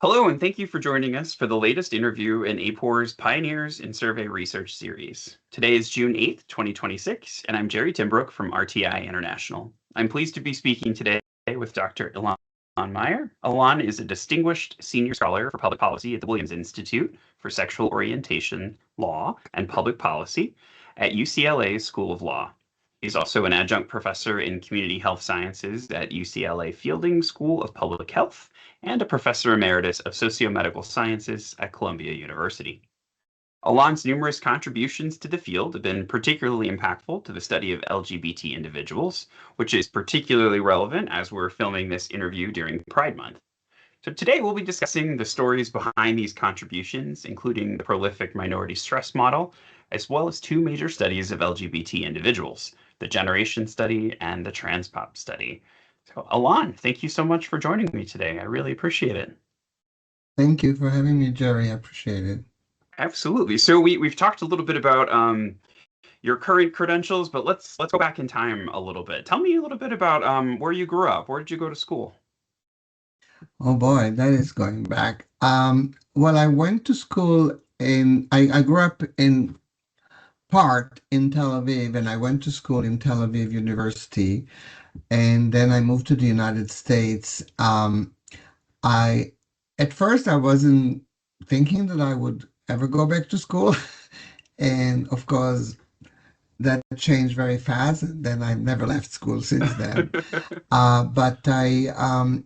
Hello, and thank you for joining us for the latest interview in AAPOR's Pioneers in Survey Research series. Today is June 8th, 2026, and I'm Jerry Timbrook from RTI International. I'm pleased to be speaking today with Dr. Ilan Meyer. Ilan is a distinguished senior scholar for public policy at the Williams Institute for Sexual Orientation, Law, and Public Policy at UCLA School of Law. He's also an adjunct professor in community health sciences at UCLA Fielding School of Public Health and a professor emeritus of sociomedical sciences at Columbia University. Ilan's numerous contributions to the field have been particularly impactful to the study of LGBT individuals, which is particularly relevant as we're filming this interview during Pride Month. So today we'll be discussing the stories behind these contributions, including the prolific minority stress model, as well as two major studies of LGBT individuals, the Generation Study and the TransPop Study. So Ilan, thank you so much for joining me today. I really appreciate it. Thank you for having me, Jerry. I appreciate it. Absolutely. So we've talked a little bit about your current credentials, but let's go back in time a little bit. Tell me a little bit about where you grew up. Where did you go to school? Oh boy, that is going back. Well, I went to school I grew up in part in Tel Aviv, and I went to school in Tel Aviv University, and then I moved to the United States. At first, I wasn't thinking that I would ever go back to school. And of course, that changed very fast. And then I never left school since then. But I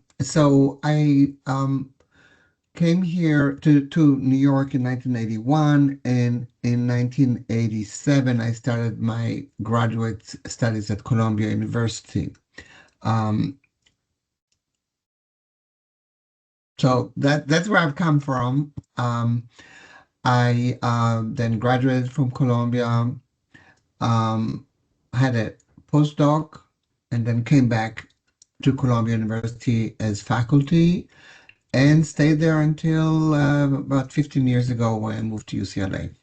came here to New York in 1981, and in 1987 I started my graduate studies at Columbia University. So that's where I've come from. I then graduated from Columbia, had a postdoc, and then came back to Columbia University as faculty and stayed there until about 15 years ago when I moved to UCLA.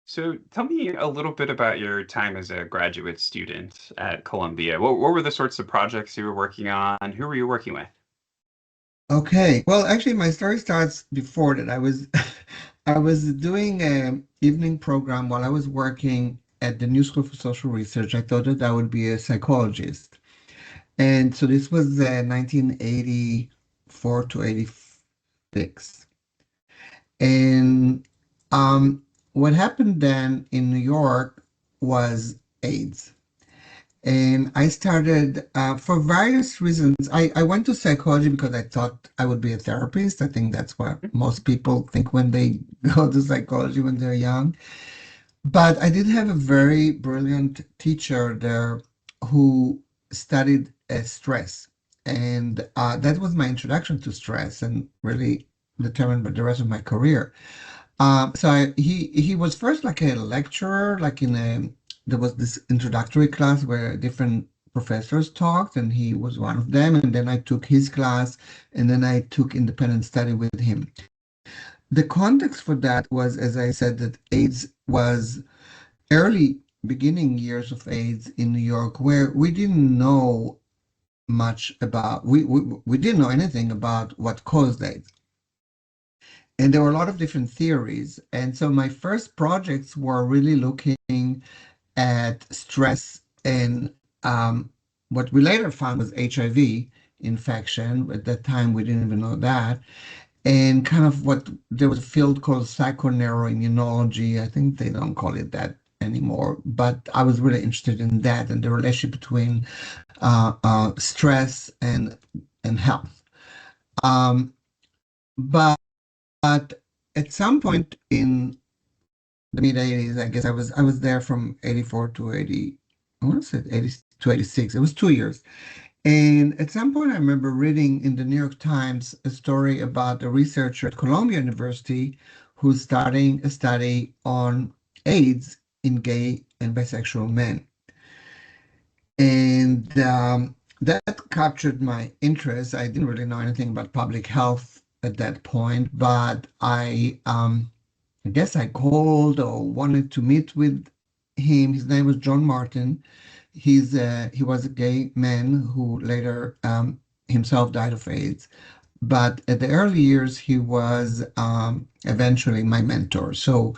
So tell me a little bit about your time as a graduate student at Columbia. What were the sorts of projects you were working on? Who were you working with? Okay, well, actually, my story starts before that. I was doing an evening program while I was working at the New School for Social Research. I thought that I would be a psychologist. And so this was 1984 to 86. And what happened then in New York was AIDS. And I started, for various reasons, I went to psychology because I thought I would be a therapist. I think that's what most people think when they go to psychology when they're young. But I did have a very brilliant teacher there who studied stress. And that was my introduction to stress and really determined the rest of my career. He was first like a lecturer, like there was this introductory class where different professors talked, and he was one of them. And then I took his class, and then I took independent study with him. The context for that was, as I said, that AIDS was early beginning years of AIDS in New York, where we didn't know much about, we didn't know anything about what caused AIDS. And there were a lot of different theories. And so my first projects were really looking at stress and what we later found was HIV infection. At that time, we didn't even know that. And kind of there was a field called psychoneuroimmunology. I think they don't call it that anymore, but I was really interested in that and the relationship between stress and health. But at some point in the mid 80s, I guess I was there from 84 to 80, I want to say 80 to 86. It was 2 years. And at some point, I remember reading in the New York Times a story about a researcher at Columbia University who's starting a study on AIDS in gay and bisexual men. And that captured my interest. I didn't really know anything about public health at that point, but I guess I called or wanted to meet with him. His name was John Martin. He was a gay man who later himself died of AIDS. but at the early years, he was eventually my mentor. So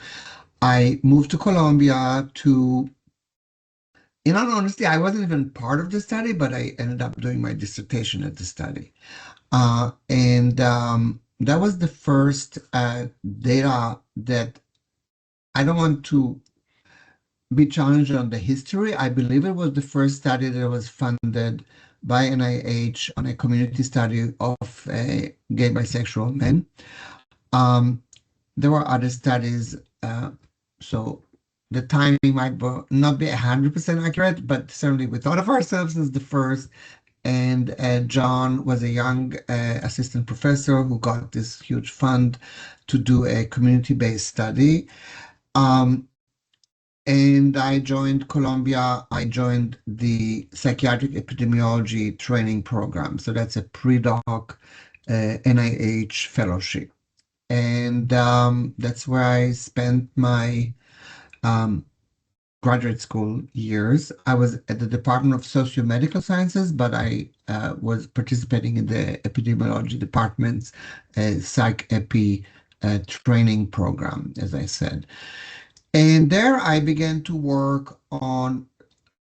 I moved to Colombia to, in all honesty, I wasn't even part of the study, but I ended up doing my dissertation at the study. And that was the first data that I don't want to be challenged on the history. I believe it was the first study that was funded by NIH on a community study of gay bisexual men. Um, there were other studies, so the timing might not be 100% accurate, but certainly we thought of ourselves as the first. And John was a young assistant professor who got this huge fund to do a community-based study. Um, and I joined Columbia. I joined the psychiatric epidemiology training program. So that's a pre-doc NIH fellowship. And that's where I spent my um, graduate school years. I was at the Department of Socio-Medical Sciences, but I was participating in the epidemiology department's psych epi training program, as I said. And there I began to work on,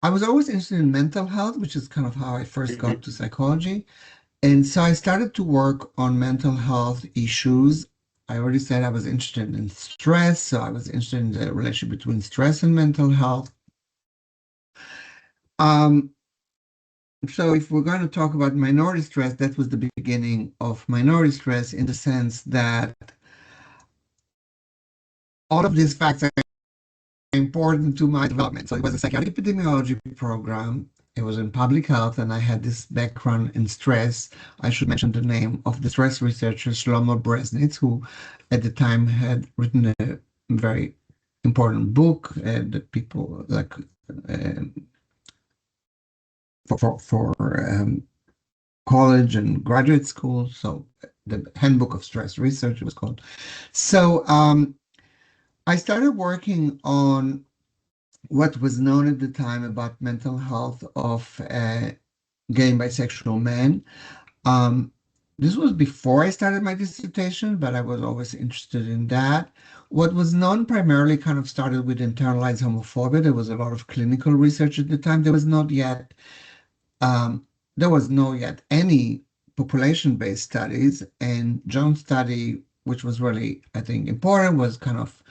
I was always interested in mental health, which is kind of how I first got Mhm. to psychology. And so I started to work on mental health issues. I already said I was interested in stress, so I was interested in the relationship between stress and mental health. Um, so if we're going to talk about minority stress, that was the beginning of minority stress in the sense that all of these facts are important to my development. So it was a psychiatric epidemiology program. It was in public health, and I had this background in stress. I should mention the name of the stress researcher, Shlomo Bresnitz, who at the time had written a very important book that people like for college and graduate school. So the Handbook of Stress Research it was called. So I started working on what was known at the time about mental health of gay and bisexual men. Um, this was before I started my dissertation, but I was always interested in that. What was known primarily kind of started with internalized homophobia. There was a lot of clinical research at the time. Um, there was no yet any population-based studies, and John's study, which was really, I think, important, was kind of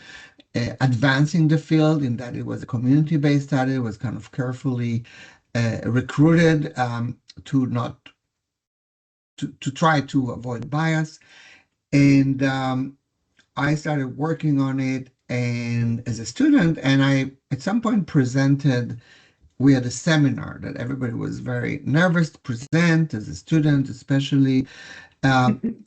advancing the field in that it was a community-based study, it was kind of carefully recruited to not to try to avoid bias. And I started working on it and as a student, and I at some point presented. We had a seminar that everybody was very nervous to present as a student, especially. Um,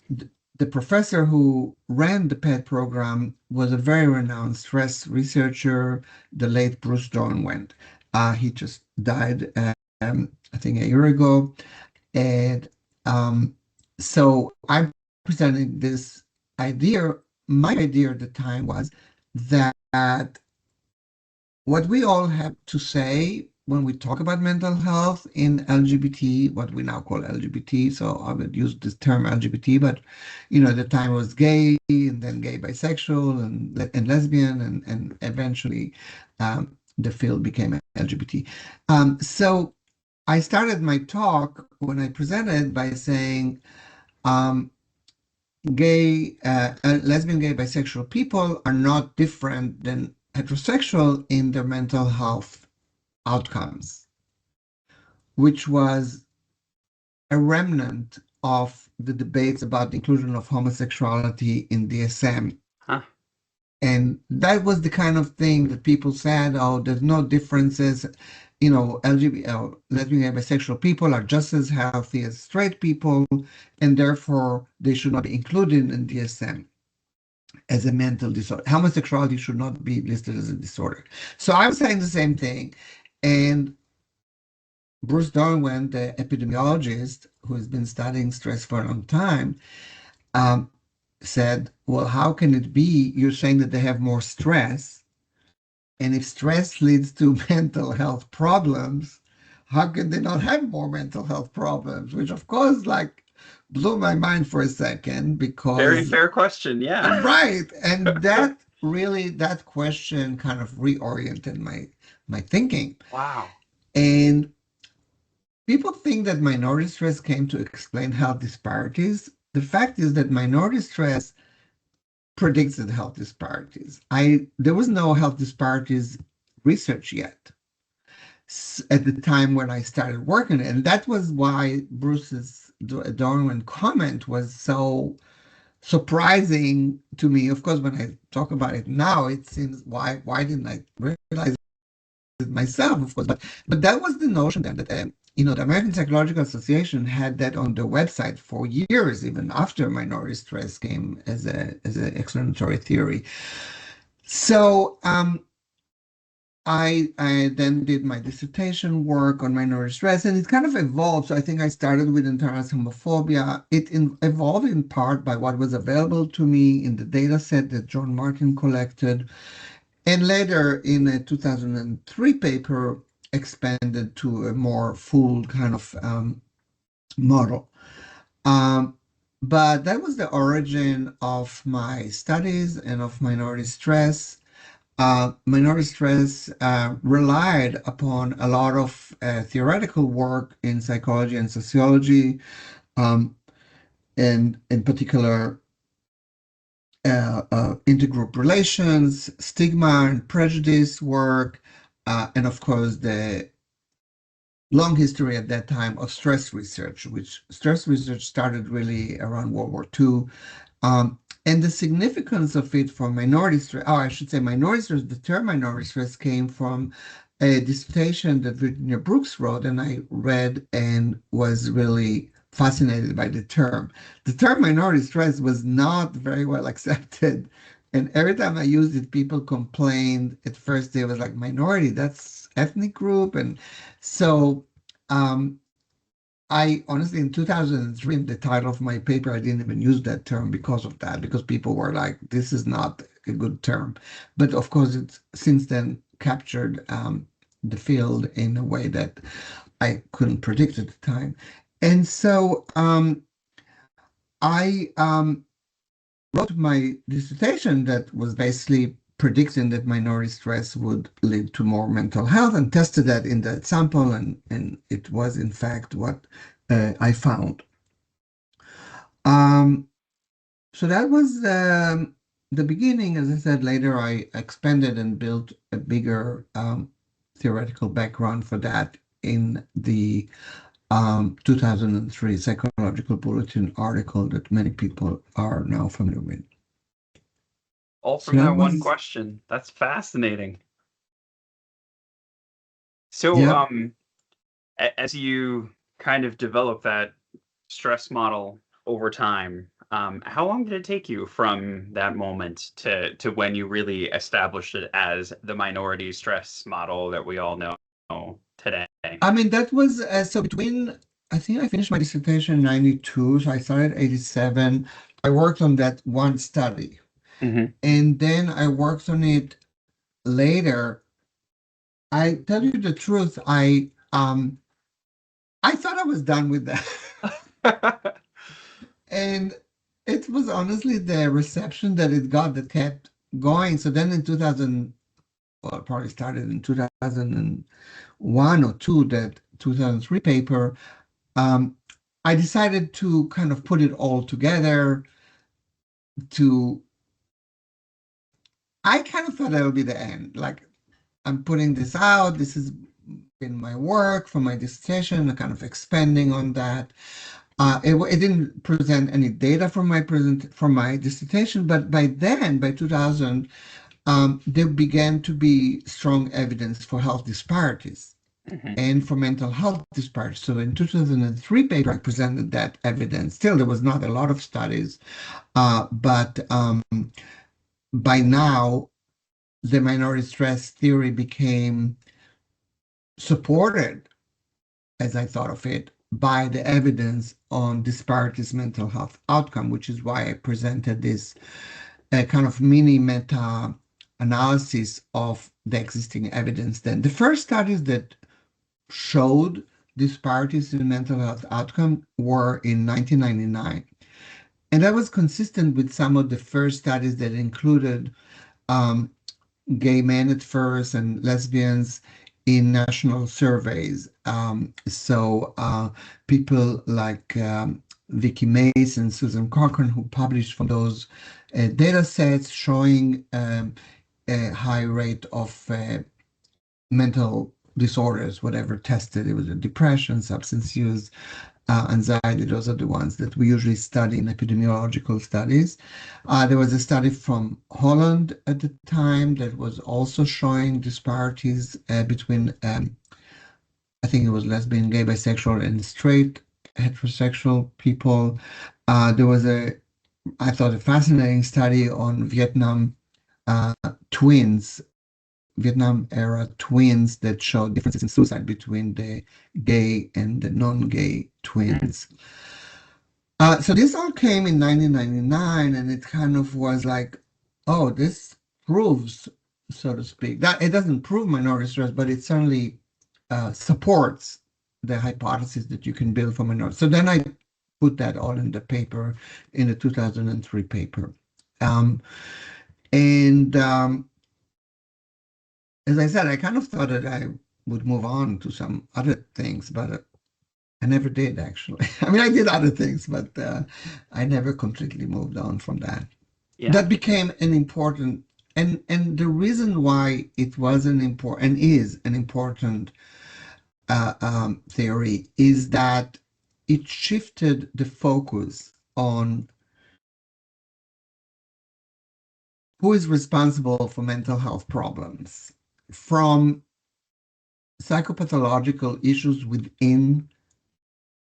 the professor who ran the PET program was a very renowned stress researcher, the late Bruce Dornwent. He just died, I think, a year ago. And so I presented this idea. My idea at the time was that what we all have to say when we talk about mental health in LGBT, what we now call LGBT, so I would use this term LGBT, but at the time it was gay and then gay bisexual and lesbian and eventually the field became LGBT. So I started my talk when I presented by saying um, lesbian, gay, bisexual people are not different than heterosexual in their mental health outcomes, which was a remnant of the debates about the inclusion of homosexuality in DSM. Huh. And that was the kind of thing that people said, oh, there's no differences. LGBT, lesbian and bisexual people are just as healthy as straight people, and therefore they should not be included in DSM as a mental disorder. Homosexuality should not be listed as a disorder. So I was saying the same thing. And Bruce Darwin, the epidemiologist who has been studying stress for a long time, um, said, well, how can it be you're saying that they have more stress? And if stress leads to mental health problems, how can they not have more mental health problems? Which, of course, like blew my mind for a second Very because, fair question. Yeah. right. And that really, that question kind of reoriented my thinking. Wow. And people think that minority stress came to explain health disparities. The fact is that minority stress predicted health disparities. There was no health disparities research yet at the time when I started working, and that was why Bruce's Darwin comment was so surprising to me. Of course, when I talk about it now, it seems why didn't I realize it myself? Of course, but that was the notion then that the American Psychological Association had that on their website for years, even after minority stress came as an explanatory theory. So I then did my dissertation work on minority stress, and it kind of evolved. So I think I started with internalized homophobia. It evolved in part by what was available to me in the data set that John Martin collected, and later in a 2003 paper expanded to a more full kind of model. Um, but that was the origin of my studies and of minority stress. Minority stress relied upon a lot of theoretical work in psychology and sociology, um, and in particular, intergroup relations, stigma and prejudice work, and of course, the long history at that time of stress research, which stress research started really around World War II. And the significance of it for minority stress, oh, I should say minority stress, the term minority stress came from a dissertation that Virginia Brooks wrote, and I read and was really fascinated by the term. The term minority stress was not very well accepted. And every time I used it, people complained. At first, they was like, minority, that's ethnic group. And so um, I honestly, in 2003, the title of my paper, I didn't even use that term because of that, because people were like, this is not a good term. But of course, it's since then captured the field in a way that I couldn't predict at the time. And so I wrote my dissertation that was basically predicting that minority stress would lead to more mental health and tested that in that sample, and it was in fact what I found. Um, so that was the beginning. As I said, later I expanded and built a bigger theoretical background for that in the 2003 Psychological Bulletin article that many people are now familiar with. All So from that that one was, question. That's fascinating. So, yeah. as you kind of develop that stress model over time, how long did it take you from that moment to when you really established it as the minority stress model that we all know today? I mean, that was so between, I think I finished my dissertation in 92, so I started 87. I worked on that one study, Hmm. and then I worked on it later. I tell you the truth, I thought I was done with that. And it was honestly the reception that it got that kept going. So then in 2000, well, it probably started in 2001 or two, that 2003 paper, um, I decided to kind of put it all together to, I kind of thought that would be the end. Like, I'm putting this out. This is in my work for my dissertation, kind of expanding on that. It didn't present any data from my dissertation, but by then, by 2000, there began to be strong evidence for health disparities Hmm. and for mental health disparities. So in 2003 paper, I presented that evidence. Still, there was not a lot of studies, but by now, the minority stress theory became supported, as I thought of it, by the evidence on disparities mental health outcome, which is why I presented this kind of mini meta analysis of the existing evidence. Then the first studies that showed disparities in mental health outcome were in 1999. And that was consistent with some of the first studies that included um, gay men at first and lesbians in national surveys. So people like Vicky Mace and Susan Cochran, who published from those data sets showing a high rate of mental disorders, whatever tested. It was depression, substance use, anxiety. Those are the ones that we usually study in epidemiological studies. There was a study from Holland at the time that was also showing disparities between, I think it was lesbian, gay, bisexual, and straight heterosexual people. There was I thought, a fascinating study on twins, Vietnam era twins that showed differences in suicide between the gay and the non-gay twins. So this all came in 1999, and it kind of was like, oh, this proves, so to speak, that it doesn't prove minority stress, but it certainly supports the hypothesis that you can build from minority. So then I put that all in the paper, in the 2003 paper. And as I said, I kind of thought that I would move on to some other things, but I never did actually. I mean, I did other things, but I never completely moved on from that. Yeah. That became an important, and the reason why it was an important and is an important theory is that it shifted the focus on who is responsible for mental health problems from psychopathological issues within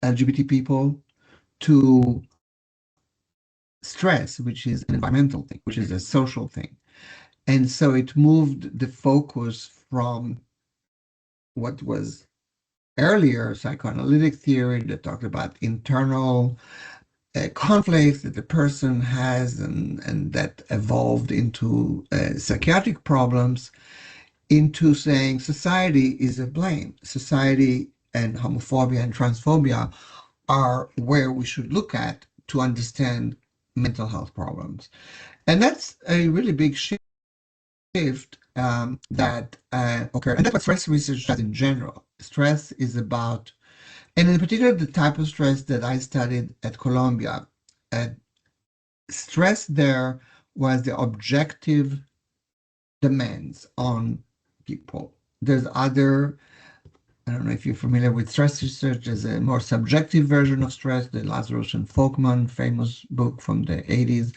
LGBT people to stress, which is an environmental thing, which is a social thing. And so it moved the focus from what was earlier psychoanalytic theory that talked about internal conflicts that the person has and that evolved into psychiatric problems, into saying society is to blame. Society and homophobia and transphobia are where we should look at to understand mental health problems. And that's a really big shift that occurred. And that's what stress research does in general. Stress is about, and in particular, the type of stress that I studied at Columbia. Stress there was the objective demands on people. There's other, I don't know if you're familiar with stress research, there's a more subjective version of stress, the Lazarus and Folkman famous book from the 80s,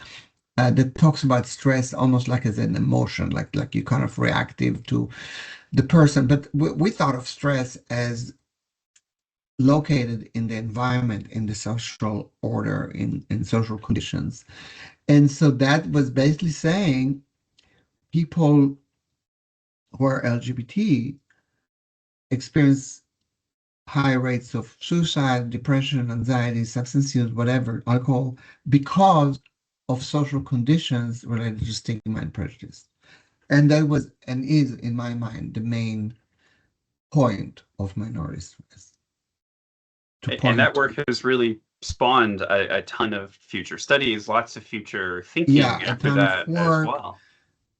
that talks about stress almost like as an emotion, like you kind of reactive to the person. But we thought of stress as located in the environment, in the social order, in social conditions. And so that was basically saying people who are LGBT experience high rates of suicide, depression, anxiety, substance use, whatever, alcohol, because of social conditions related to stigma and prejudice. And that was and is, in my mind, the main point of minority stress. And that work has really spawned a ton of future studies, lots of future thinking after that as well.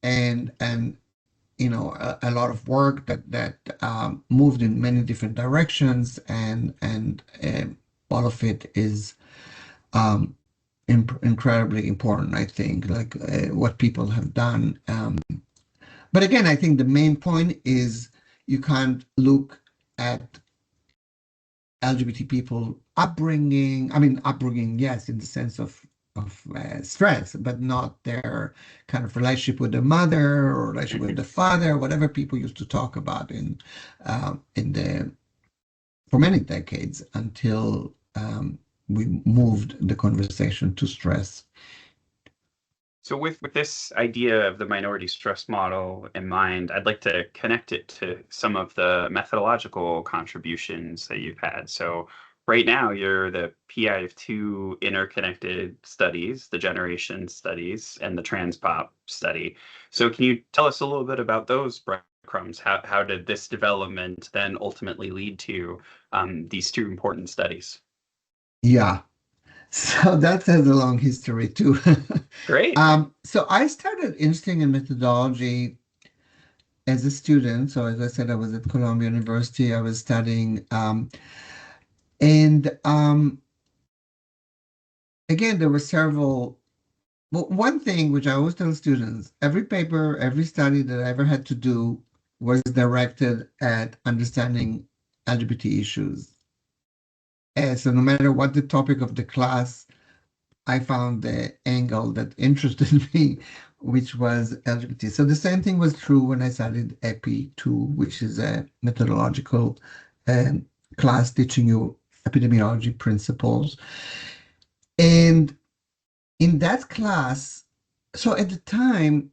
And you know, a lot of work that moved in many different directions, and all of it is incredibly important, I think, like what people have done. But again, I think the main point is you can't look at LGBT people upbringing. I mean, upbringing, yes, in the sense of stress, but not their kind of relationship with the mother or relationship with the father, whatever people used to talk about in the for many decades until we moved the conversation to stress. So with this idea of the minority stress model in mind, I'd like to connect it to some of the methodological contributions that you've had. So right now, you're the PI of two interconnected studies, the generation studies and the transpop study. So can you tell us a little bit about those breadcrumbs? How did this development then ultimately lead to these two important studies? Yeah. So that has a long history too. Great. So I started interesting in methodology as a student. So as I said, I was at Columbia University. I was studying, and again, there were several. Well, one thing which I always tell students, every paper, every study that I ever had to do was directed at understanding LGBT issues. And so no matter what the topic of the class, I found the angle that interested me, which was LGBT. So the same thing was true when I studied EPI 2, which is a methodological um, class teaching you epidemiology principles. And in that class, so at the time,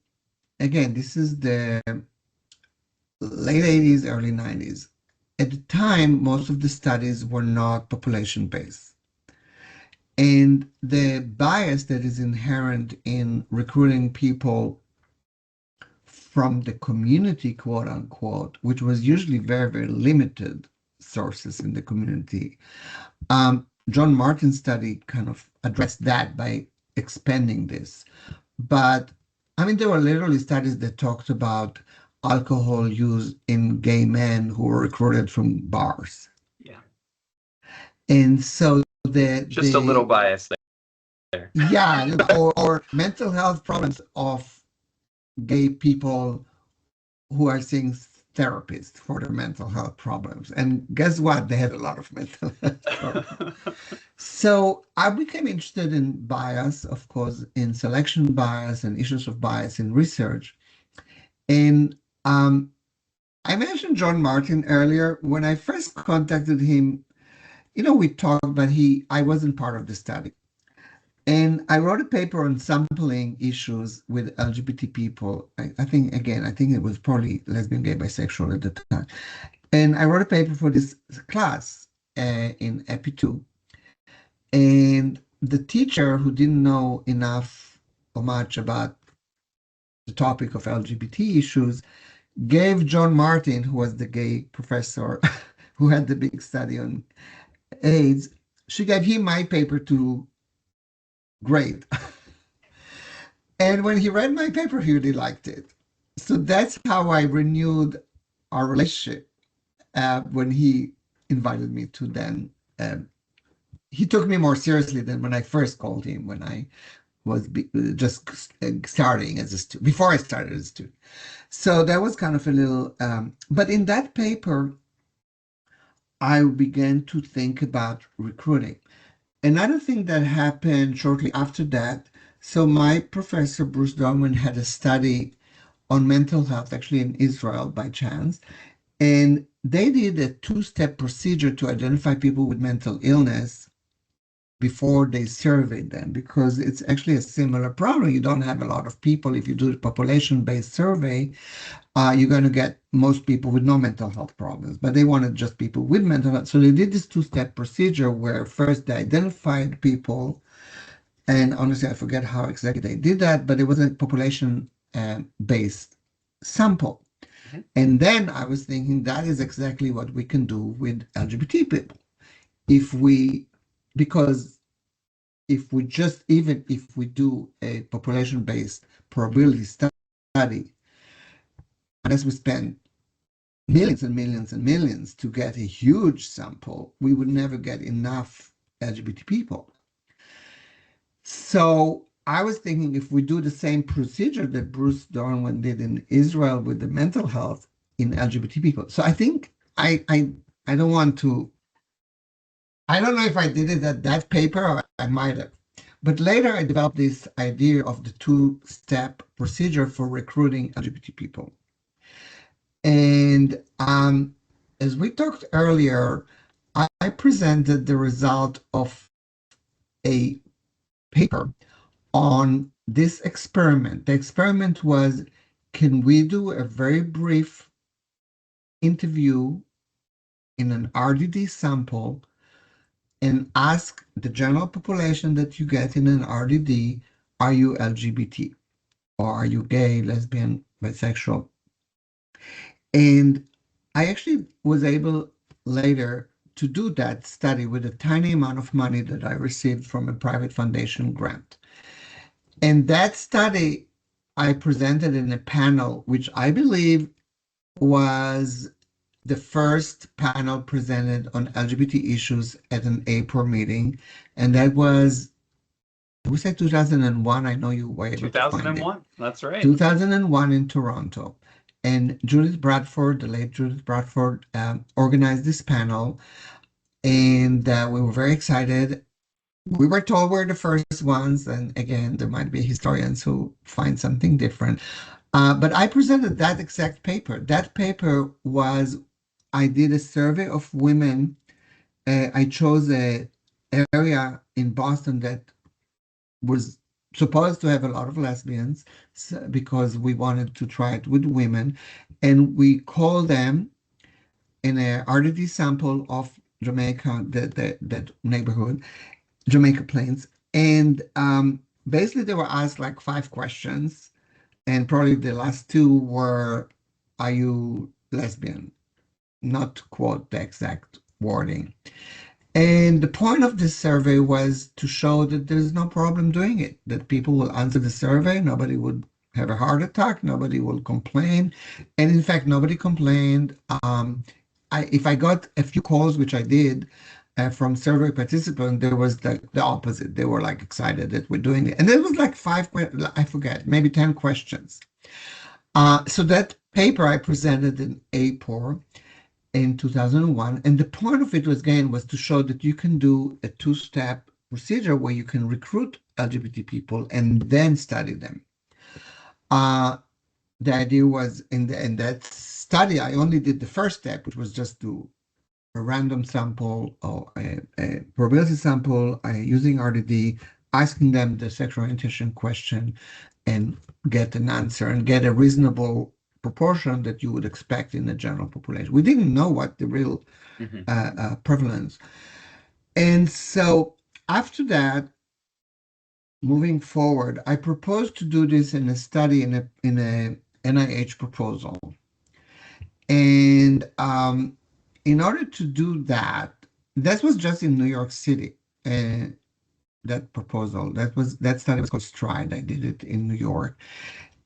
again, this is the late 80s, early 90s. At the time, most of the studies were not population-based. And the bias that is inherent in recruiting people from the community, quote unquote, which was usually very, very limited sources in the community. John Martin's study kind of addressed that by expanding this. But I mean, there were literally studies that talked about alcohol use in gay men who were recruited from bars. Yeah. And so Just a little bias there. yeah, or mental health problems of gay people who are seeing therapists for their mental health problems. And guess what? They had a lot of mental health problems. So I became interested in bias, of course, in selection bias and issues of bias in research. And I mentioned John Martin earlier. When I first contacted him, we talked, but I wasn't part of the study. And I wrote a paper on sampling issues with LGBT people. I think it was probably lesbian, gay, bisexual at the time. And I wrote a paper for this class in EPI 2. And the teacher, who didn't know enough or much about the topic of LGBT issues, gave John Martin, who was the gay professor who had the big study on AIDS, she gave him my paper to grade. And when he read my paper, he really liked it. So that's how I renewed our relationship when he invited me to then. He took me more seriously than when I first called him when I was just starting as a student, before I started as a student. So that was kind of a little, but in that paper, I began to think about recruiting. Another thing that happened shortly after that, so my professor, Bruce Dorman, had a study on mental health, actually in Israel by chance, and they did a two-step procedure to identify people with mental illness before they surveyed them, because it's actually a similar problem. You don't have a lot of people. If you do a population-based survey, you're going to get most people with no mental health problems, but they wanted just people with mental health. So they did this two-step procedure where first they identified people, and honestly, I forget how exactly they did that, but it was a population-based sample. Mhm. And then I was thinking that is exactly what we can do with LGBT people. Because even if we do a population-based probability study, unless we spend millions and millions and millions to get a huge sample, we would never get enough LGBT people. So I was thinking if we do the same procedure that Bruce Darwin did in Israel with the mental health in LGBT people. So I think I don't want to, I don't know if I did it at that paper, or I might have. But later I developed this idea of the two-step procedure for recruiting LGBT people. And as we talked earlier, I presented the result of a paper on this experiment. The experiment was, can we do a very brief interview in an RDD sample and ask the general population that you get in an RDD, are you LGBT? Or are you gay, lesbian, bisexual? And I actually was able later to do that study with a tiny amount of money that I received from a private foundation grant. And that study I presented in a panel, which I believe was the first panel presented on LGBT issues at an AAPOR meeting. And that was, we said 2001. I know you were able to find it. 2001. That's right. 2001 in Toronto. And Judith Bradford, the late Judith Bradford, organized this panel. And we were very excited. We were told we're the first ones. And again, there might be historians who find something different. But I presented that exact paper. That paper was, I did a survey of women. I chose an area in Boston that was supposed to have a lot of lesbians because we wanted to try it with women. And we called them in a RTD sample of Jamaica, that neighborhood, Jamaica Plains. And basically they were asked like 5 questions. And probably the last 2 were, are you lesbian? Not to quote the exact wording. And the point of this survey was to show that there's no problem doing it, that people will answer the survey, nobody would have a heart attack, nobody will complain. And in fact, nobody complained. If I got a few calls, which I did, from survey participants, there was the opposite. They were like excited that we're doing it. And there was like 5, I forget, maybe 10 questions. So that paper I presented in AAPOR in 2001. And the point of it was, again, was to show that you can do a 2-step procedure where you can recruit LGBT people and then study them. The idea was in that study, I only did the first step, which was just to a random sample or a probability sample using RTD, asking them the sexual orientation question and get an answer and get a reasonable proportion that you would expect in the general population. We didn't know what the real prevalence. And so after that, moving forward, I proposed to do this in a study in a NIH proposal. And in order to do that, that was just in New York City. That proposal, that study was called STRIDE. I did it in New York.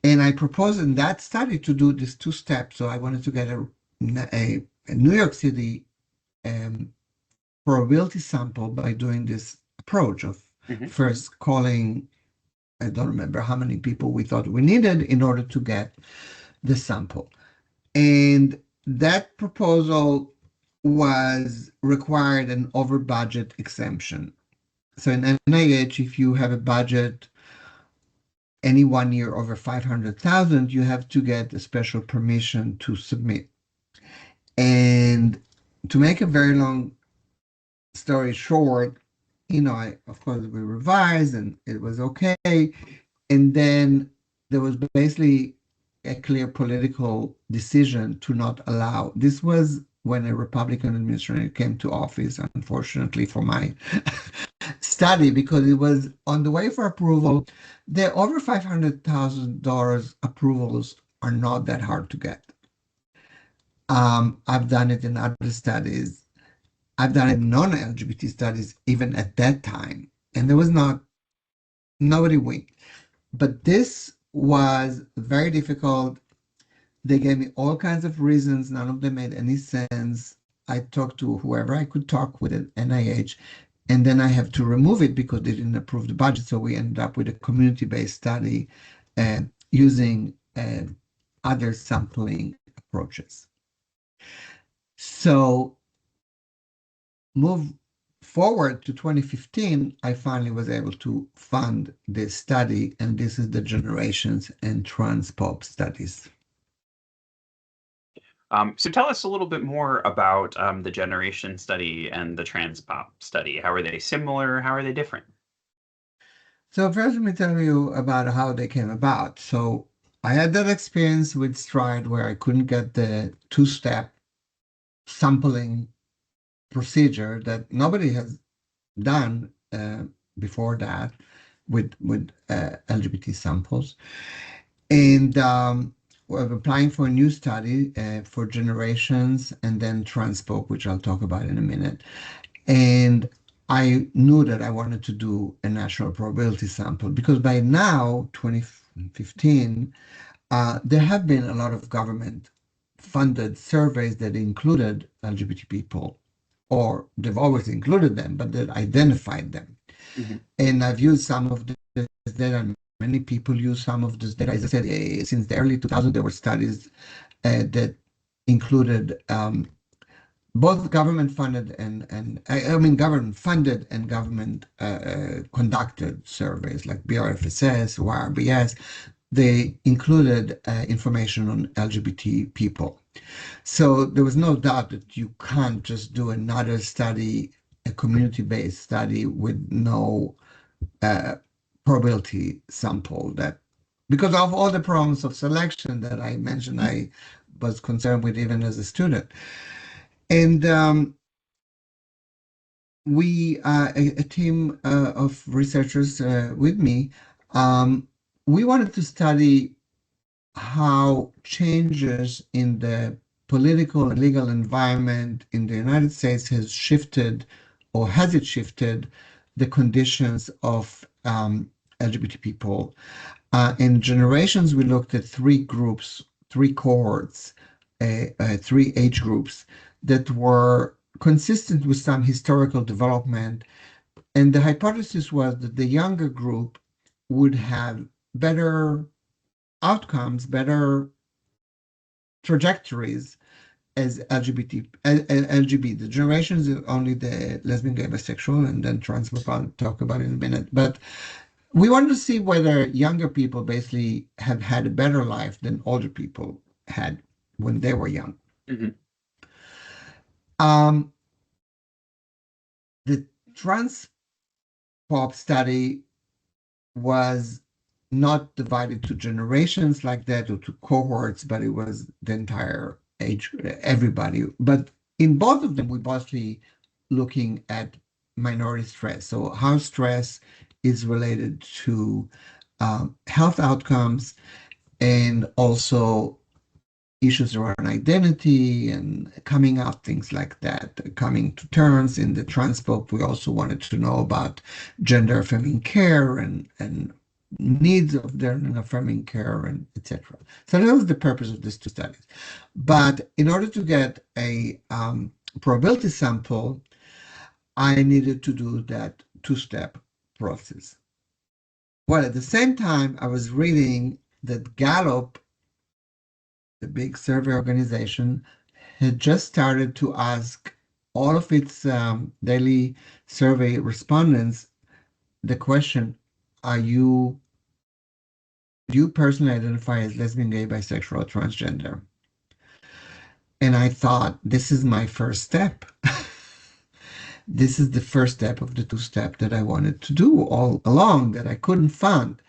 And I proposed in that study to do this 2 steps. So I wanted to get a New York City probability sample by doing this approach of first calling, I don't remember how many people we thought we needed in order to get the sample. And that proposal was required an over budget exemption. So in NIH, if you have a budget any 1 year over 500,000, you have to get a special permission to submit. And to make a very long story short, of course, we revised and it was okay. And then there was basically a clear political decision to not allow. This was when a Republican administration came to office, unfortunately for my study, because it was on the way for approval. The over $500,000 approvals are not that hard to get. I've done it in other studies. I've done it in non-LGBT studies even at that time, and there was nobody winked. But this was very difficult. They gave me all kinds of reasons. None of them made any sense. I talked to whoever I could talk with at NIH, and then I have to remove it because they didn't approve the budget. So we ended up with a community-based study using other sampling approaches. So move forward to 2015, I finally was able to fund this study, and this is the generations and transpop studies. So tell us a little bit more about the generation study and the transpop study. How are they similar? How are they different? So first, let me tell you about how they came about. So I had that experience with STRIDE where I couldn't get the 2-step sampling procedure that nobody has done before that with LGBT samples. And applying for a new study for generations and then transport, which I'll talk about in a minute. And I knew that I wanted to do a national probability sample because by now, 2015, there have been a lot of government-funded surveys that included LGBT people, or they've always included them, but that identified them. Mm-hmm. And I've used some of this data, and many people use some of this data. As I said, since the early 2000s, there were studies that included both government funded and I mean government funded and government conducted surveys like BRFSS or RBS. They included information on LGBT people. So there was no doubt that you can't just do another study, a community-based study with no probability sample, that because of all the problems of selection that I mentioned, I was concerned with even as a student. And a team of researchers with me, we wanted to study how changes in the political and legal environment in the United States has shifted, or has it shifted, the conditions of LGBT people. In generations, we looked at three groups, three cohorts, three age groups that were consistent with some historical development. And the hypothesis was that the younger group would have better outcomes, better trajectories as LGBT. The generations is only the lesbian, gay, bisexual, and then trans, we'll talk about in a minute. But we wanted to see whether younger people basically have had a better life than older people had when they were young. Mm-hmm. The trans pop study was not divided to generations like that or to cohorts, but it was the entire age, everybody. But in both of them, we're mostly looking at minority stress. So how stress is related to health outcomes and also issues around identity and coming out, things like that, coming to terms. In the transport, we also wanted to know about gender affirming care and needs of their affirming care, and etc. So that was the purpose of these two studies. But in order to get a probability sample, I needed to do that two-step process. Well, at the same time, I was reading that Gallup, the big survey organization, had just started to ask all of its daily survey respondents the question, do you personally identify as lesbian, gay, bisexual, or transgender? And I thought, this is my first step. This is the first step of the two-step that I wanted to do all along that I couldn't find.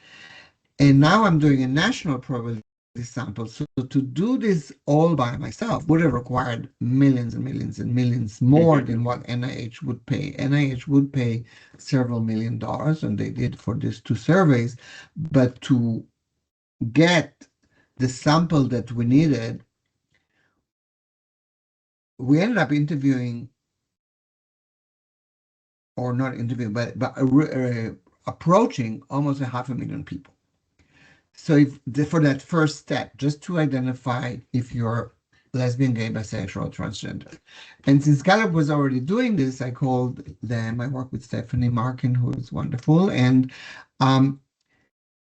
And now I'm doing a national probability sample. So to do this all by myself would have required millions and millions and millions more than what NIH would pay. NIH would pay several $million, and they did for these two surveys. But to get the sample that we needed, we ended up interviewing, or not interviewing, but approaching almost 500,000 people. So for that first step, just to identify if you're lesbian, gay, bisexual, or transgender. And since Gallup was already doing this, I called them. I worked with Stephanie Markin, who is wonderful. And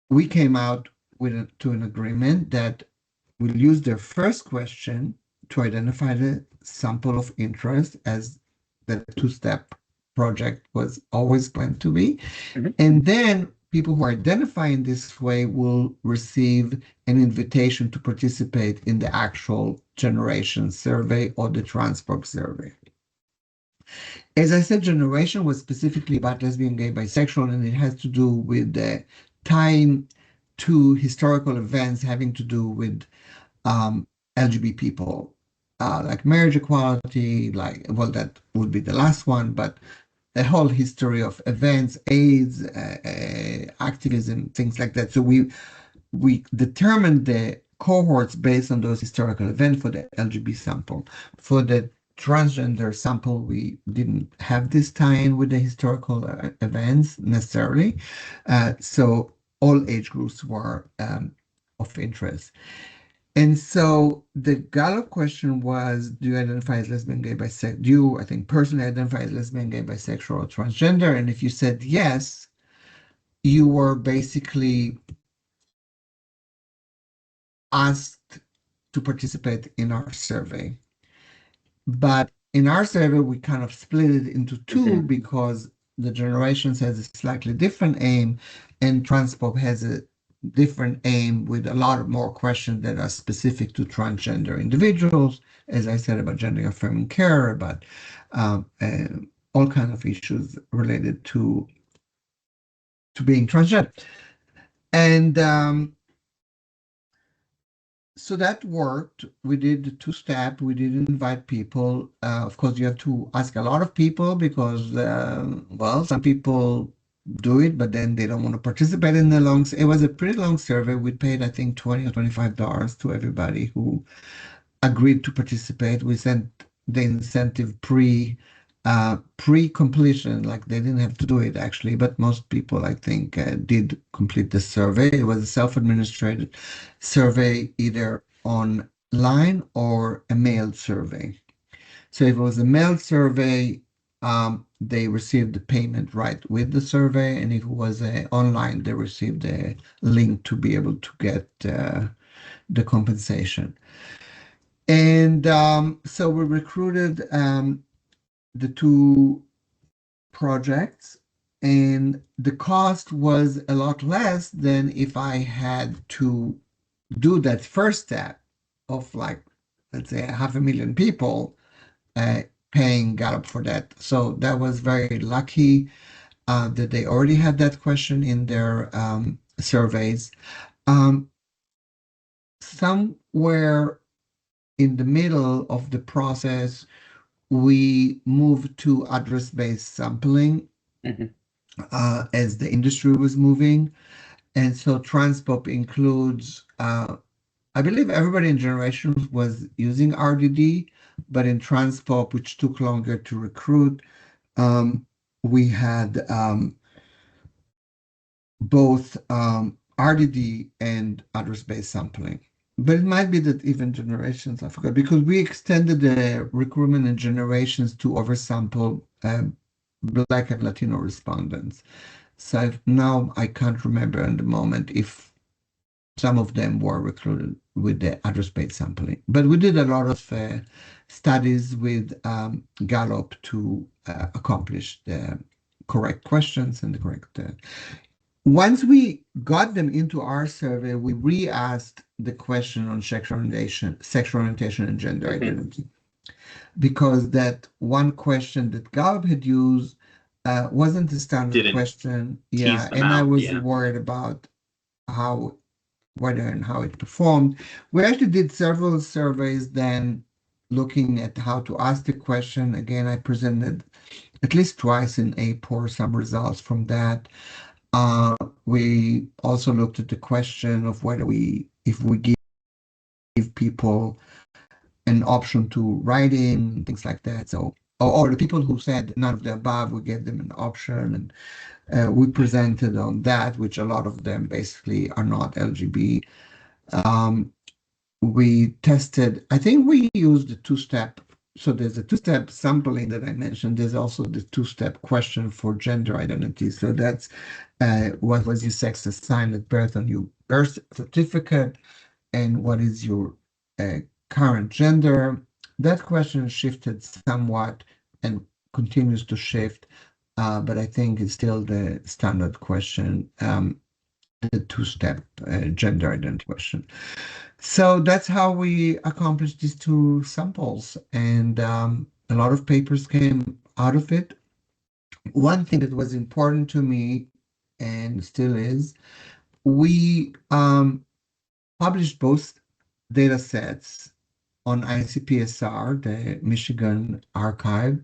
we came out to an agreement that we'll use their first question to identify the sample of interest, as the two-step project was always planned to be. Mm-hmm. And then people who identify in this way will receive an invitation to participate in the actual generation survey or the transport survey. As I said, generation was specifically about lesbian, gay, bisexual, and it has to do with the time to historical events having to do with LGBT people, like marriage equality, well, that would be the last one, but the whole history of events, AIDS, activism, things like that. So we determined the cohorts based on those historical events for the LGBT sample. For the transgender sample, we didn't have this tie-in with the historical events necessarily. So all age groups were of interest. And so the Gallup question was, do you identify as lesbian, gay, bisexual? Do you, I think, personally identify as lesbian, gay, bisexual, or transgender? And if you said yes, you were basically asked to participate in our survey. But in our survey, we kind of split it into two because the generations has a slightly different aim, and Transpop has a different aim with a lot more questions that are specific to transgender individuals, as I said, about gender affirming care, about all kinds of issues related to being transgender. And so that worked. We did the two-step. We did invite people. Of course, you have to ask a lot of people because, well, some people do it, but then they don't want to participate in the long. It was a pretty long survey. We paid, I think, $20 or $25 to everybody who agreed to participate. We sent the incentive pre-completion, like they didn't have to do it actually, but most people, I think, did complete the survey. It was a self-administrated survey, either online or a mailed survey. So if it was a mailed survey, they received the payment right with the survey, and if it was online, they received a link to be able to get the compensation. And so we recruited the two projects, and the cost was a lot less than if I had to do that first step of, like, let's say 500,000 people paying Gallup for that. So that was very lucky that they already had that question in their surveys. Somewhere in the middle of the process, we moved to address-based sampling as the industry was moving. And so Transpop includes, I believe everybody in Generations was using RDD, but in Transpop, which took longer to recruit, we had both RDD and address-based sampling. But it might be that even Generations, I forgot, because we extended the recruitment in Generations to oversample Black and Latino respondents. So now I can't remember in the moment if some of them were recruited with the address-based sampling. But we did a lot of studies with Gallup to accomplish the correct questions and the correct. Once we got them into our survey, we re-asked the question on sexual orientation, and gender identity, because that one question that Gallup had used wasn't the standard question. Yeah, and I was worried about whether and how it performed. We actually did several surveys then looking at how to ask the question. Again, I presented at least twice in AAPOR some results from that. We also looked at the question of whether if we give people an option to write in, things like that. So, or the people who said none of the above, we gave them an option, and we presented on that, which a lot of them basically are not LGBT. We tested, I think we used the two-step. So there's a two-step sampling that I mentioned. There's also the two-step question for gender identity. So that's what was your sex assigned at birth on your birth certificate, and what is your current gender. That question shifted somewhat and continues to shift, but I think it's still the standard question, the two-step gender identity question. So that's how we accomplished these two samples, and a lot of papers came out of it. One thing that was important to me, and still is, we published both data sets on ICPSR, the Michigan archive,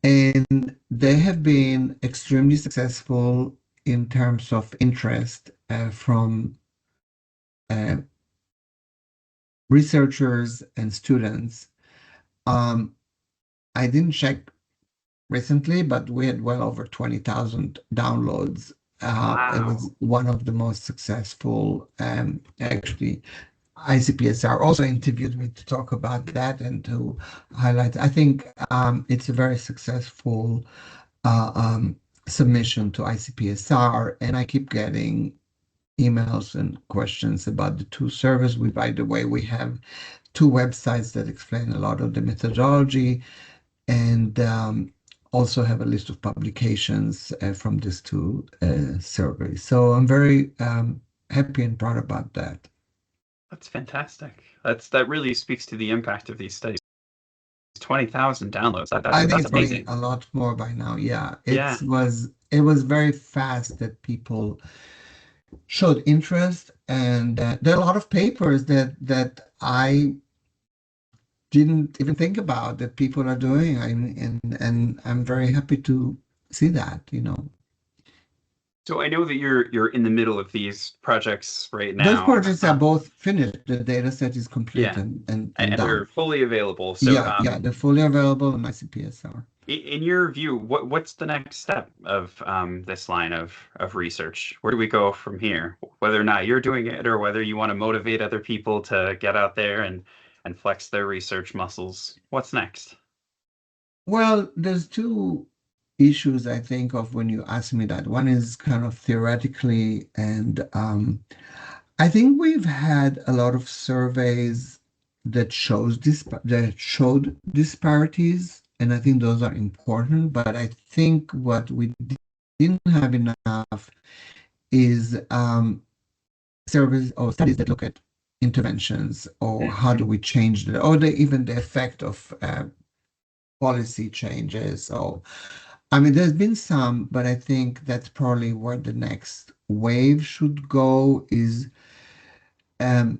and they have been extremely successful in terms of interest from researchers and students. Um, I didn't check recently, but we had well over 20,000 downloads. It Wow. was one of the most successful. Actually, ICPSR also interviewed me to talk about that and to highlight. I think it's a very successful uh, um, submission to ICPSR, and I keep getting emails and questions about the two surveys. By the way, we have two websites that explain a lot of the methodology and also have a list of publications from these two surveys. So I'm very happy and proud about that. That's fantastic. That really speaks to the impact of these studies. 20,000 downloads. I think That's it's probably amazing. a lot more by now. Yeah, Yeah. it was very fast that people showed interest, and there are a lot of papers that I didn't even think about that people are doing. And I'm very happy to see that, you know. So I know that you're in the middle of these projects right Those now. projects are both finished. The data set is complete Yeah, and and they're done. fully available. So, Yeah, they're fully available on ICPSR. in your view, what's the next step of this line of research? Where do we go from here? Whether or not you're doing it, or whether you want to motivate other people to get out there and flex their research muscles. What's next? Well, there's two issues I think of when you ask me that. One is kind of theoretically, and I think we've had a lot of surveys that showed disparities, and I think those are important. But I think what we didn't have enough is surveys or studies that look at interventions or Mm. how do we change or even the effect of policy changes. So, I mean, there's been some, but I think that's probably where the next wave should go is um,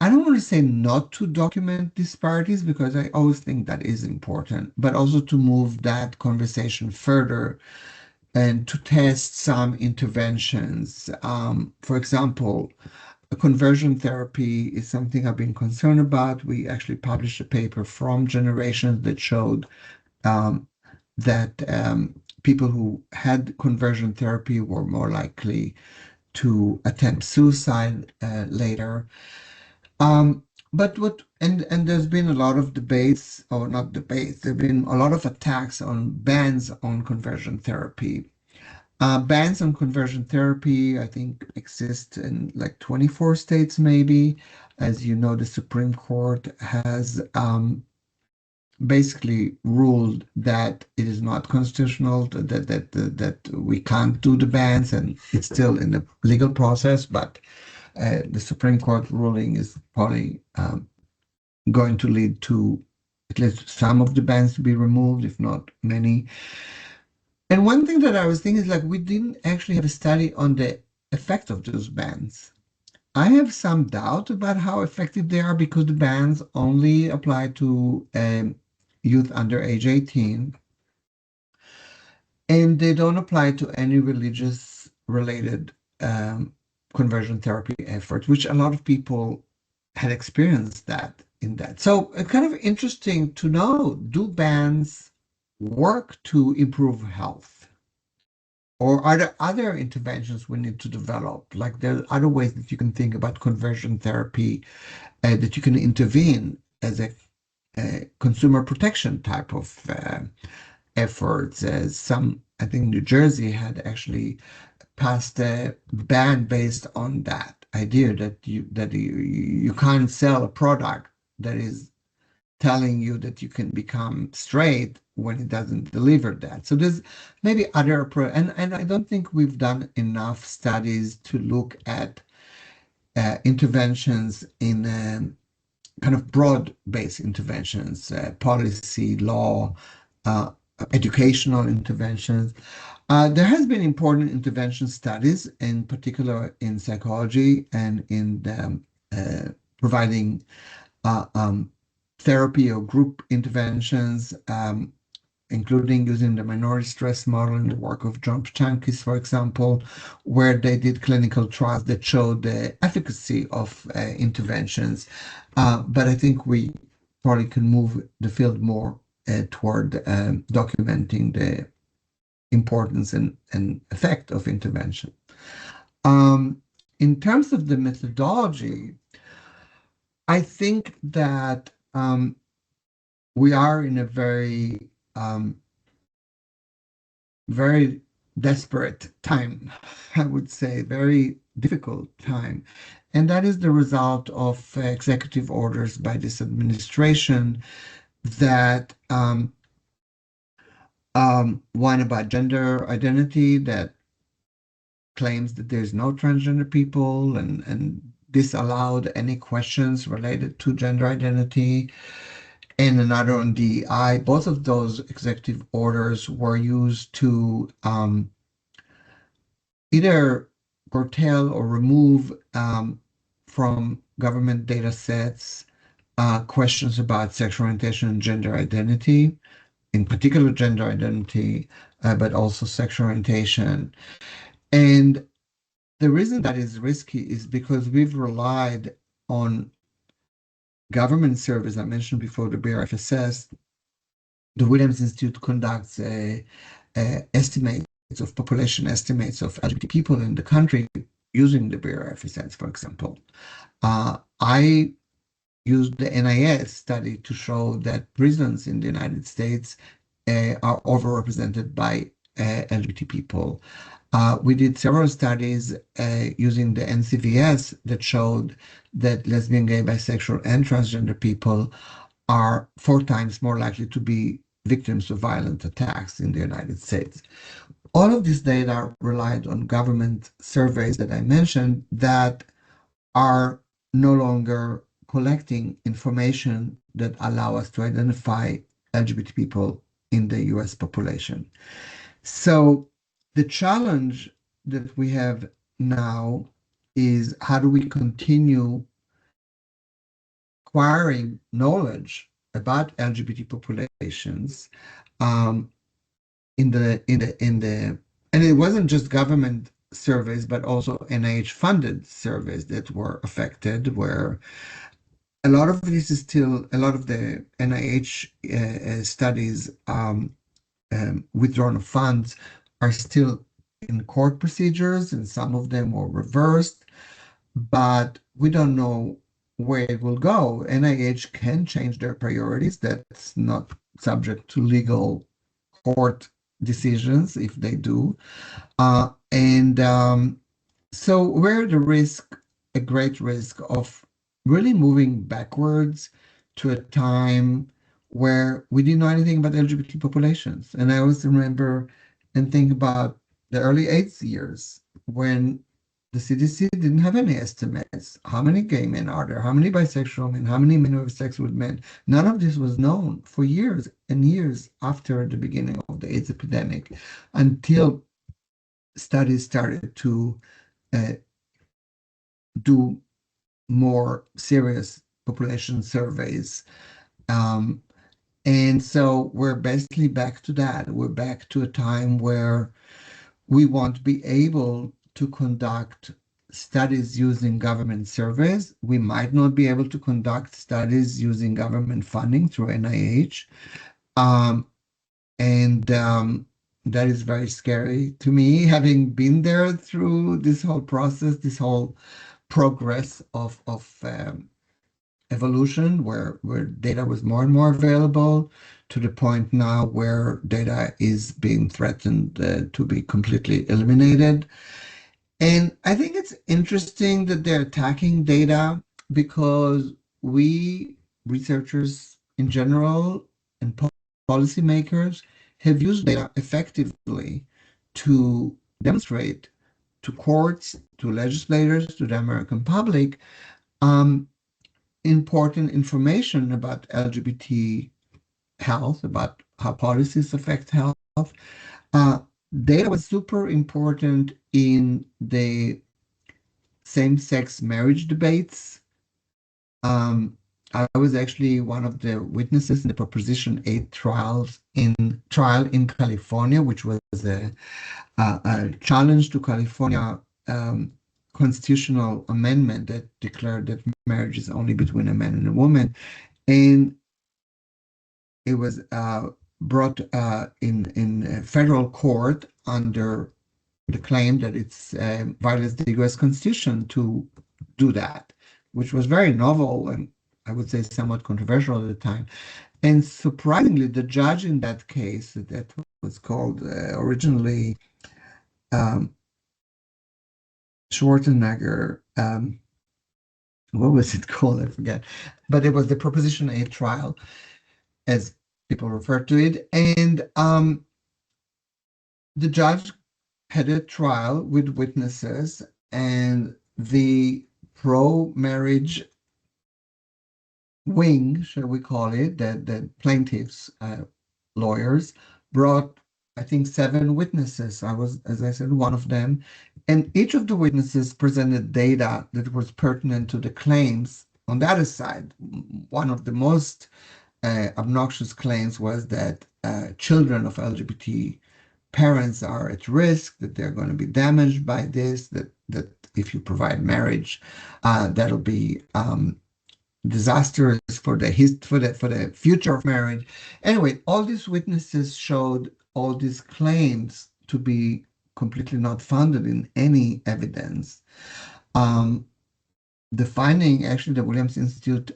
I don't want to say not to document disparities because I always think that is important, but also to move that conversation further and to test some interventions. For example, conversion therapy is something I've been concerned about. We actually published a paper from generations that showed um, that people who had conversion therapy were more likely to attempt suicide later. Um, but and there's been a lot of debates, or not debates, there've been a lot of attacks on bans on conversion therapy. Bans on conversion therapy, I think, exist in like 24 states, maybe. As you know, the Supreme Court has basically ruled that it is not constitutional, that we can't do the bans, and it's still in the legal process. But the Supreme Court ruling is probably going to lead to at least some of the bans to be removed, if not many. And one thing that I was thinking is like we didn't actually have a study on the effect of those bans. I have some doubt about how effective they are because the bans only apply to youth under age 18, and they don't apply to any religious related conversion therapy efforts, which a lot of people had experienced that in that. So it's kind of interesting to know, do bans work to improve health? Or are there other interventions we need to develop? Like there are other ways that you can think about conversion therapy that you can intervene as a consumer protection type of efforts. I think New Jersey had actually passed a ban based on that idea that you can't sell a product that is telling you that you can become straight when it doesn't deliver that. So there's maybe other approach, and I don't think we've done enough studies to look at interventions in kind of broad-based interventions, policy, law, uh, educational interventions. There has been important intervention studies, in particular in psychology and in providing uh, um, therapy or group interventions. including using the minority stress model in the work of John Pchankis, for example, where they did clinical trials that showed the efficacy of interventions. But I think we probably can move the field more toward documenting the importance and effect of intervention. In terms of the methodology, I think that we are in a very, very desperate time, I would say, very difficult time. And that is the result of executive orders by this administration that one about gender identity, that claims that there's no transgender people and disallowed any questions related to gender identity, and another on DEI. Both of those executive orders were used to either curtail or remove from government data sets questions about sexual orientation and gender identity, in particular gender identity, but also sexual orientation. And the reason that is risky is because we've relied on government surveys. I mentioned before the BRFSS. The Williams Institute conducts estimates of population estimates of LGBT people in the country using the BRFSS, for example. I used the NIS study to show that prisons in the United States are overrepresented by LGBT people. We did several studies using the NCVS that showed that lesbian, gay, bisexual, and transgender people are 4 times more likely to be victims of violent attacks in the United States. All of this data relied on government surveys that I mentioned that are no longer collecting information that allow us to identify LGBT people in the US population. So the challenge that we have now is how do we continue acquiring knowledge about LGBT populations and it wasn't just government surveys, but also NIH funded surveys that were affected, where a lot of this is still, a lot of the NIH studies withdrawn of funds are still in court procedures, and some of them were reversed, but we don't know where it will go. NIH can change their priorities. That's not subject to legal court decisions if they do. So we're at a great risk of really moving backwards to a time where we didn't know anything about LGBT populations. And I always remember and think about the early AIDS years when the CDC didn't have any estimates. How many gay men are there? How many bisexual men? How many men who have sex with men? None of this was known for years and years after the beginning of the AIDS epidemic, until studies started to do more serious population surveys. And so we're basically back to that. We're back to a time where we won't be able to conduct studies using government surveys. We might not be able to conduct studies using government funding through NIH. That is very scary to me, having been there through this whole process, this whole progress of evolution, where data was more and more available, to the point now where data is being threatened to be completely eliminated. And I think it's interesting that they're attacking data, because we, researchers in general and policymakers, have used data effectively to demonstrate to courts, to legislators, to the American public, important information about LGBT health, about how policies affect health. Data was super important in the same-sex marriage debates. I was actually one of the witnesses in the Proposition 8 trial in California, which was a challenge to California constitutional amendment that declared that marriage is only between a man and a woman. And it was brought in federal court under the claim that it's violates the U.S. Constitution to do that, which was very novel and I would say somewhat controversial at the time. And surprisingly, the judge in that case, that was called originally Schwarzenegger, what was it called? I forget. But it was the Proposition 8 trial, as people refer to it. And the judge had a trial with witnesses, and the pro-marriage wing, shall we call it, the plaintiffs' lawyers brought, I think, 7 witnesses. I was, as I said, one of them. And each of the witnesses presented data that was pertinent to the claims on the other side. One of the most obnoxious claims was that children of LGBT parents are at risk, that they're going to be damaged by this, that if you provide marriage, that'll be disastrous for the future of marriage. Anyway, all these witnesses showed all these claims to be completely not founded in any evidence. The finding, actually, the Williams Institute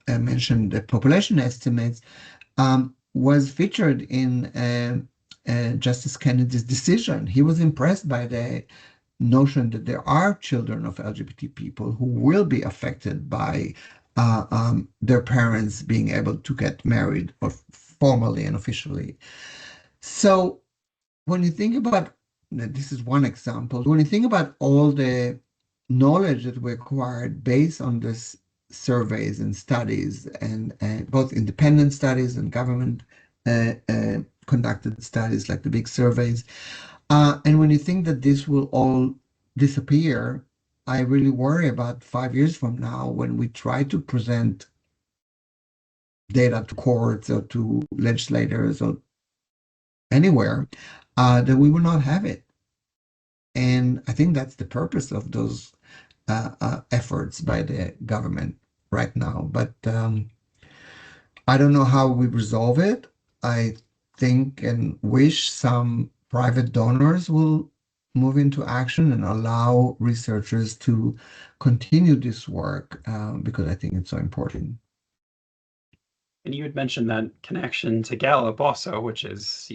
mentioned the population estimates, was featured in Justice Kennedy's decision. He was impressed by the notion that there are children of LGBT people who will be affected by their parents being able to get married or formally and officially. So when you think about, this is one example, when you think about all the knowledge that we acquired based on this surveys and studies, and both independent studies and government conducted studies like the big surveys, and when you think that this will all disappear, I really worry about 5 years from now when we try to present data to courts or to legislators or anywhere, that we will not have it. And I think that's the purpose of those efforts by the government right now. But I don't know how we resolve it. I think and wish some private donors will move into action and allow researchers to continue this work because I think it's so important. And you had mentioned that connection to Gallup also, which is,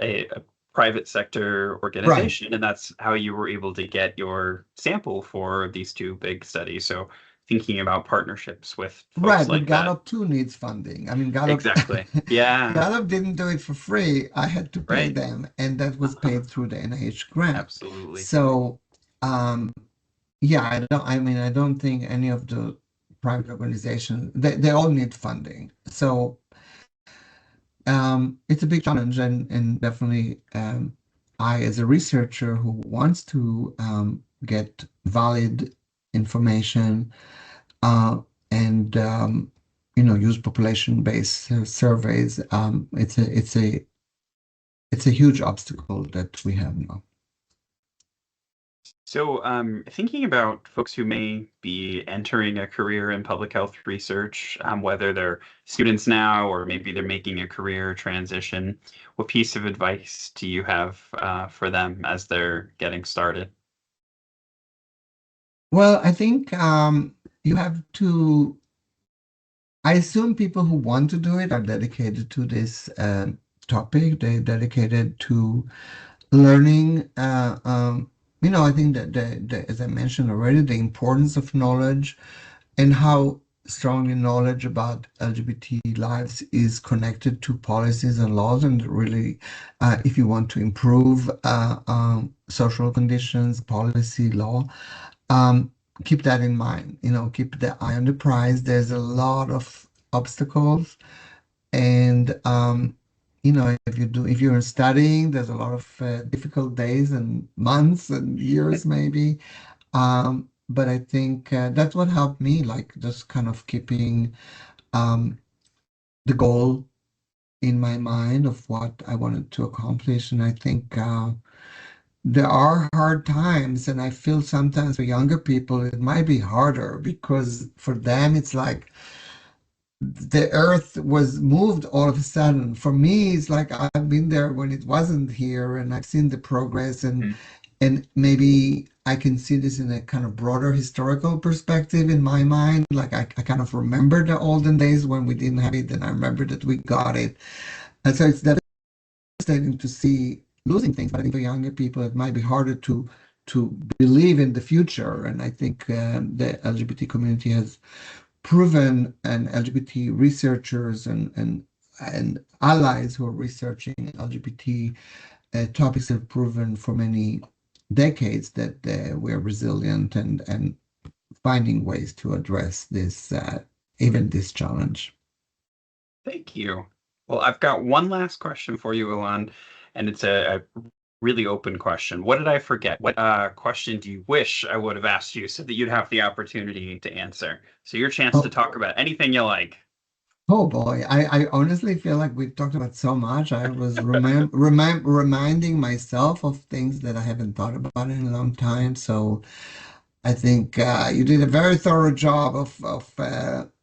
a private sector Right. organization, and that's how you were able to get your sample for these 2 big studies. So thinking about partnerships with folks Right, but like that. Gallup too needs funding. I mean, Gallup Exactly. Yeah, Gallup didn't do it for free. I had to pay right. them, and that was paid through the NIH grant. Absolutely. So, yeah, I don't think any of the private organizations, they all need funding. So, it's a big challenge, and definitely, I, as a researcher who wants to get valid information, and use population-based surveys, it's a huge obstacle that we have now. So, thinking about folks who may be entering a career in public health research, whether they're students now or maybe they're making a career transition, what piece of advice do you have for them as they're getting started? Well, I think you have to. I assume people who want to do it are dedicated to this topic. They're dedicated to learning. I think that, as I mentioned already, the importance of knowledge and how strongly knowledge about LGBT lives is connected to policies and laws. And really, if you want to improve social conditions, policy, law, keep that in mind. Keep the eye on the prize. There's a lot of obstacles, and if you're studying, there's a lot of difficult days and months and years maybe. but I think that's what helped me, like just kind of keeping um, the goal in my mind of what I wanted to accomplish. And I think there are hard times, and I feel sometimes for younger people it might be harder because for them it's like the earth was moved all of a sudden. For me, it's like I've been there when it wasn't here, and I've seen the progress, Mhm. and maybe I can see this in a kind of broader historical perspective in my mind. Like I kind of remember the olden days when we didn't have it, and I remember that we got it. And so it's devastating to see losing things, but I think for younger people it might be harder to believe in the future. And I think the LGBT community has proven, and LGBT researchers and allies who are researching LGBT topics have proven for many decades that we're resilient and finding ways to address this even this challenge. Thank you. Well, I've got one last question for you, Ilan, and it's a really open question. What did I forget? What question do you wish I would have asked you so that you'd have the opportunity to answer? So your chance to Oh, talk about anything you like. oh boy, I honestly feel like we've talked about so much. I was reminding myself of things that I haven't thought about in a long time. So I think you did a very thorough job of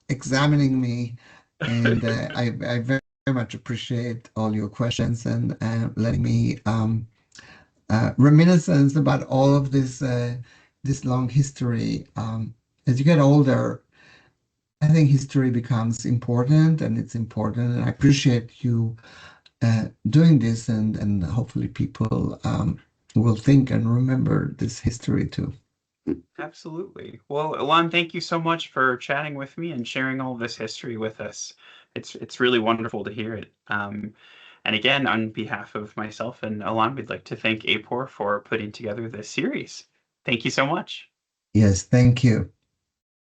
examining me, and I very much appreciate all your questions and letting me reminiscence about all of this long history. As you get older, I think history becomes important, and it's important, and I appreciate you doing this, and hopefully people will think and remember this history too. Absolutely. Well, Ilan, thank you so much for chatting with me and sharing all this history with us. It's really wonderful to hear it. And again, on behalf of myself and Ilan, we'd like to thank APOR for putting together this series. Thank you so much. Yes, thank you.